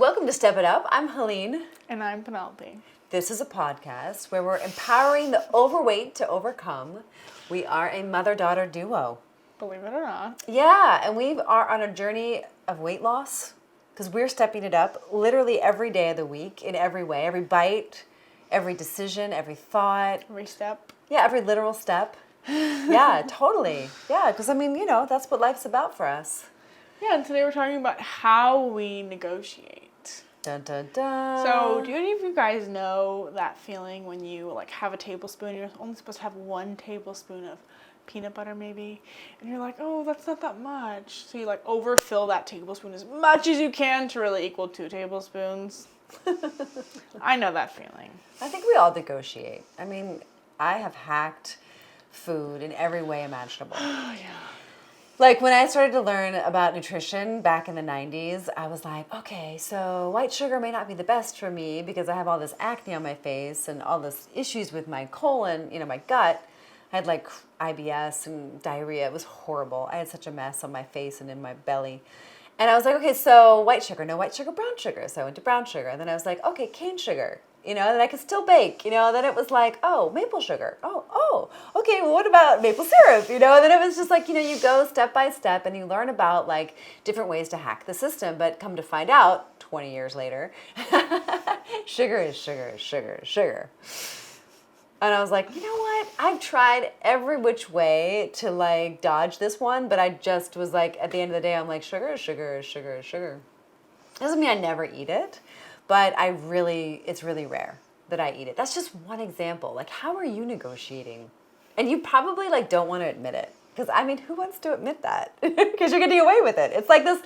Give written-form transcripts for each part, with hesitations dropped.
welcome to Step It Up. I'm Helene. And I'm Penelope. This is a podcast where we're empowering the overweight to overcome. We are a mother-daughter duo. Believe it or not. Yeah, and we are on a journey of weight loss because we're stepping it up literally every day of the week in every way. Every bite, every decision, every thought. Every step. Yeah, every literal step. Yeah, totally. Yeah, because that's what life's about for us. Yeah, and today we're talking about how we negotiate. Dun, dun, dun. So, do any of you guys know that feeling when you have a tablespoon, you're only supposed to have 1 tablespoon of peanut butter maybe, and you're like, oh, that's not that much. So you overfill that tablespoon as much as you can to really equal 2 tablespoons. I know that feeling. I think we all negotiate. I mean, I have hacked food in every way imaginable. Oh, yeah. Like when I started to learn about nutrition back in the 90s, I was like, okay, so white sugar may not be the best for me because I have all this acne on my face and all this issues with my colon, my gut. I had IBS and diarrhea. It was horrible. I had such a mess on my face and in my belly. And I was like, okay, so white sugar, no white sugar, brown sugar. So I went to brown sugar. And then I was like, okay, cane sugar. Then I could still bake, then it was like, oh, maple sugar. Oh, okay, well, what about maple syrup, And then it was just like, you go step by step and you learn about different ways to hack the system. But come to find out, 20 years later, sugar is sugar is sugar is sugar. And I was like, you know what? I've tried every which way to dodge this one, but I just was like, at the end of the day, I'm like, sugar is sugar is sugar is sugar. Doesn't mean I never eat it. But it's really rare that I eat it. That's just one example. How are you negotiating? And you probably don't want to admit it. Because, who wants to admit that? Because you're getting away with it. It's like this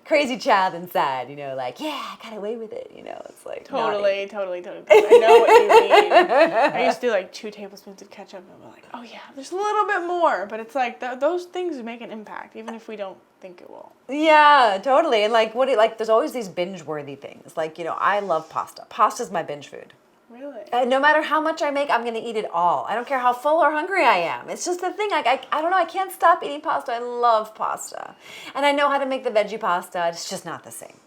crazy child inside, yeah, I got away with it, It's like Totally. I know what you mean. I used to do 2 tablespoons of ketchup and I'm like, oh yeah, there's a little bit more. But it's those things make an impact, even if we don't think it will. Yeah, totally. And there's always these binge-worthy things. I love pasta. Pasta's my binge food. Really? No matter how much I make, I'm going to eat it all. I don't care how full or hungry I am. It's just the thing. I don't know. I can't stop eating pasta. I love pasta. And I know how to make the veggie pasta. It's just not the same.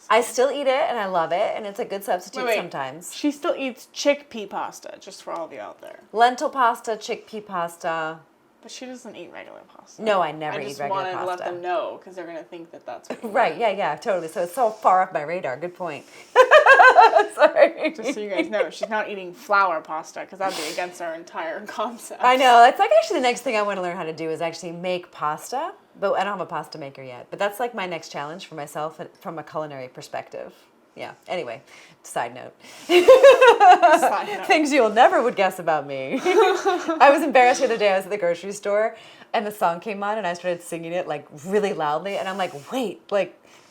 I still eat it, and I love it, and it's a good substitute sometimes. She still eats chickpea pasta, just for all of you out there. Lentil pasta, chickpea pasta. But she doesn't eat regular pasta. No, I never eat regular pasta. I just wanted to let them know, because they're going to think that that's what you Right, yeah, totally. So it's so far off my radar. Good point. Sorry. Just so you guys know, she's not eating flour pasta, because that would be against our entire concept. I know. It's actually the next thing I want to learn how to do is actually make pasta. But I don't have a pasta maker yet. But that's my next challenge for myself from a culinary perspective. Yeah. Anyway, side note. Things you'll never would guess about me. I was embarrassed the other day. I was at the grocery store and the song came on and I started singing it really loudly. And I'm like, wait,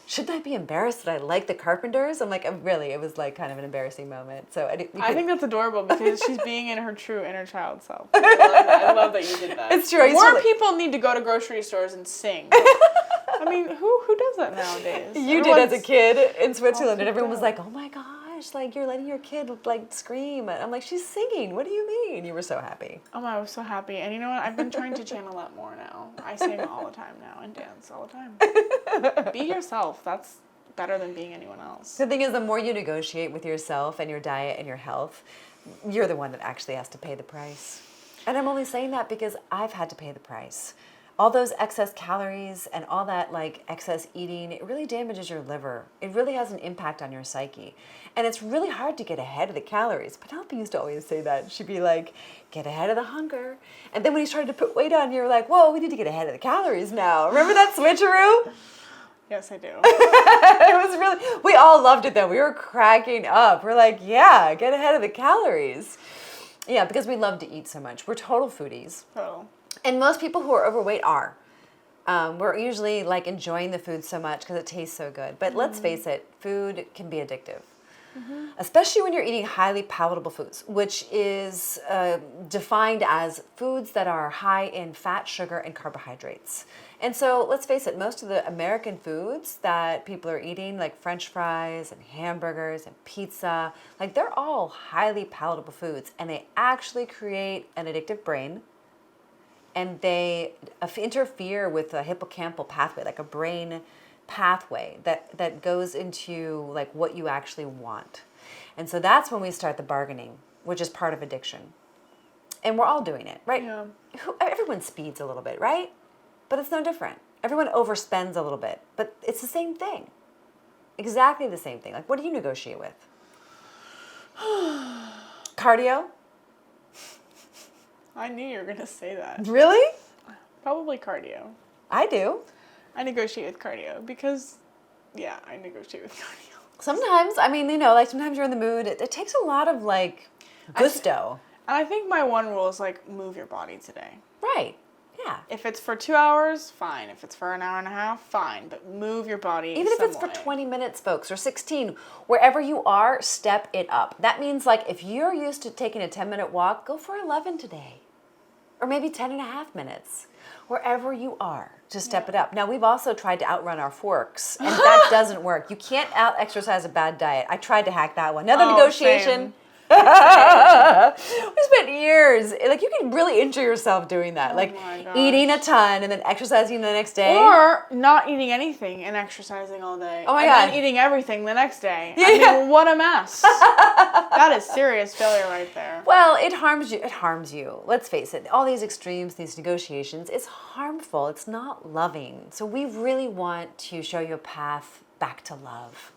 shouldn't I be embarrassed that I like the Carpenters? I'm like, really, it was kind of an embarrassing moment. So I think that's adorable because she's being in her true inner child self. I love that you did that. It's true. More people need to go to grocery stores and sing. Who does that nowadays? You did as a kid in Switzerland, and everyone was like, oh my gosh, you're letting your kid scream. And I'm like, she's singing. What do you mean? You were so happy. Oh, I was so happy. And you know what? I've been trying to channel that more now. I sing all the time now and dance all the time. Be yourself. That's better than being anyone else. The thing is, the more you negotiate with yourself and your diet and your health, you're the one that actually has to pay the price. And I'm only saying that because I've had to pay the price. All those excess calories and all that excess eating, it really damages your liver. It really has an impact on your psyche. And it's really hard to get ahead of the calories. Penelope used to always say that. She'd be like, get ahead of the hunger. And then when you started to put weight on, you're like, whoa, we need to get ahead of the calories now. Remember that switcheroo? Yes, I do. It was really, we all loved it though. We were cracking up. We're like, yeah, get ahead of the calories. Yeah, because we love to eat so much. We're total foodies. Total. And most people who are overweight are. We're usually enjoying the food so much because it tastes so good. But let's face it, food can be addictive. Mm-hmm. Especially when you're eating highly palatable foods, which is defined as foods that are high in fat, sugar, and carbohydrates. And so let's face it, most of the American foods that people are eating, like French fries and hamburgers and pizza, they're all highly palatable foods. And they actually create an addictive brain. And they interfere with a hippocampal pathway, like a brain pathway that goes into like what you actually want. And so that's when we start the bargaining, which is part of addiction. And we're all doing it, right? Yeah. Everyone speeds a little bit, right? But it's no different. Everyone overspends a little bit, but it's the same thing. Exactly the same thing. Like, what do you negotiate with? Cardio? I knew you were going to say that. Really? Probably cardio. I do. I negotiate with cardio because, yeah, I negotiate with cardio. Sometimes, I mean, like sometimes you're in the mood. It takes a lot of like gusto. And I think my one rule is like, move your body today. Right. Yeah. If it's for 2 hours, fine. If it's for an hour and a half, fine. But move your body Even if it's some for way. 20 minutes, folks, or 16, wherever you are, step it up. That means like if you're used to taking a 10-minute walk, go for 11 today. Or maybe 10 and a half minutes. Wherever you are, just step it up. Now, we've also tried to outrun our forks, and that doesn't work. You can't out-exercise a bad diet. I tried to hack that one. Another negotiation. Same. We spent years. Like, you can really injure yourself doing that. Oh like, my gosh. eating a ton and then exercising the next day. Or not eating anything and exercising all day. Oh my and God. then eating everything the next day. Yeah. I mean, what a mess. That is serious failure right there. Well, it harms you. It harms you. Let's face it. All these extremes, these negotiations, it's harmful. It's not loving. So we really want to show you a path back to love.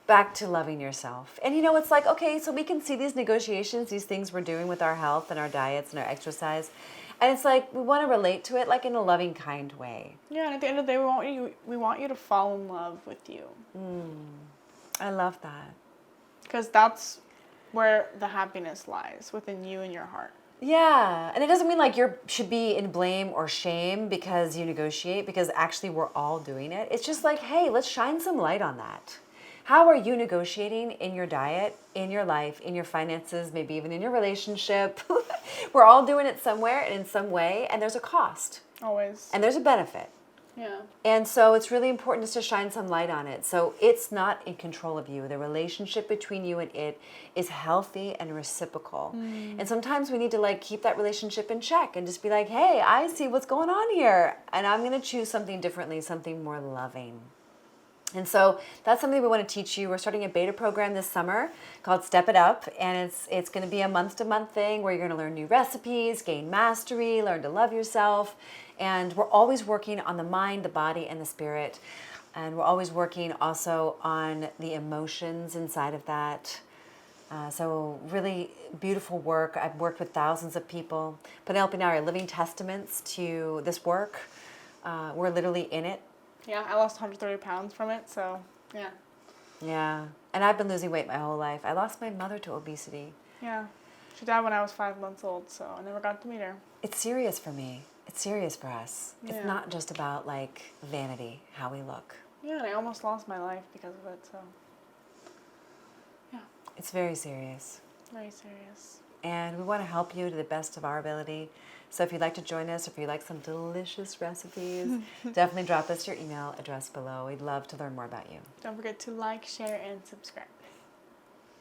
Back to loving yourself. And it's like, okay, so we can see these negotiations, these things we're doing with our health and our diets and our exercise. And it's like, we want to relate to it like in a loving, kind way. Yeah, and at the end of the day, we want you to fall in love with you. I love that. Because that's where the happiness lies, within you and your heart. Yeah, and it doesn't mean like you should be in blame or shame because you negotiate, because actually we're all doing it. It's just like, hey, let's shine some light on that. How are you negotiating in your diet, in your life, in your finances, maybe even in your relationship? We're all doing it somewhere and in some way, and there's a cost. Always. And there's a benefit. Yeah. And so it's really important just to shine some light on it. So it's not in control of you. The relationship between you and it is healthy and reciprocal. And sometimes we need to like keep that relationship in check and just be like, hey, I see what's going on here. And I'm going to choose something differently, something more loving. And so that's something we want to teach you. We're starting a beta program this summer called Step It Up. And it's going to be a month-to-month thing where you're going to learn new recipes, gain mastery, learn to love yourself. And we're always working on the mind, the body, and the spirit. And we're always working also on the emotions inside of that. So really beautiful work. I've worked with thousands of people. Penelope and I are living testaments to this work. We're literally in it. Yeah, I lost 130 pounds from it, so yeah. Yeah. And I've been losing weight my whole life. I lost my mother to obesity. Yeah. She died when I was 5 months old, so I never got to meet her. It's serious for me. It's serious for us. Yeah. It's not just about like vanity, how we look. Yeah, and I almost lost my life because of it, so yeah. It's very serious. Very serious. And we want to help you to the best of our ability. So if you'd like to join us, if you'd like some delicious recipes, definitely drop us your email address below. We'd love to learn more about you. Don't forget to like, share, and subscribe.